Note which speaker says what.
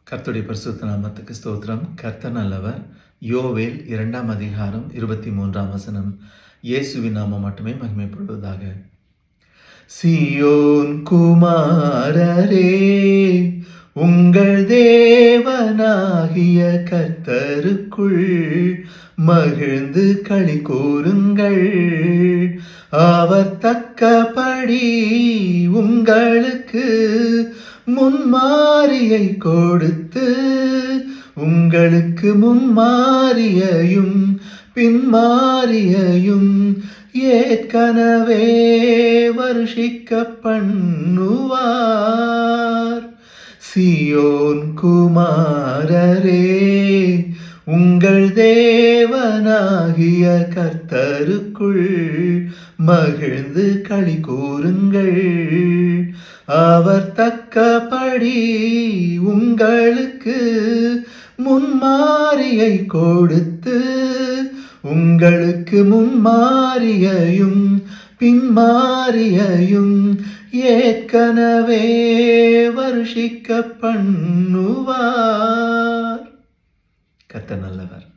Speaker 1: கர்த்தருடைய பரிசுத்த நாமத்துக்கு ஸ்தோத்திரம். கர்த்தர் நல்லவர். யோவேல் 2ஆம் அதிகாரம் 23ஆம் வசனம். இயேசுவின் நாமம் மட்டுமே மகிமைப்படுவதாக. சீயோன் குமாரரே, உங்கள் தேவனாகிய கர்த்தருக்குள் மகிழ்ந்து களி கூறுங்கள். அவர் தக்கபடி உங்களுக்கு முன்மாரியை கொடுத்து, உங்களுக்கு முன்மாரியையும் பின்மாரியையும் ஏற்கனவே வருஷிக்க பண்ணுவார். சீயோன் குமாரரே, உங்கள் தேவனாகிய கர்த்தருக்குள் மகிழ்ந்து களி கூறுங்கள். அவர் தக்கபடி உங்களுக்கு முன்மாரியை கொடுத்து, உங்களுக்கு முன்மாரியையும் பின்மாரியையும் ஏற்கனவே வருஷிக்க பண்ணுவார். கர்த்தர் நல்லவர்.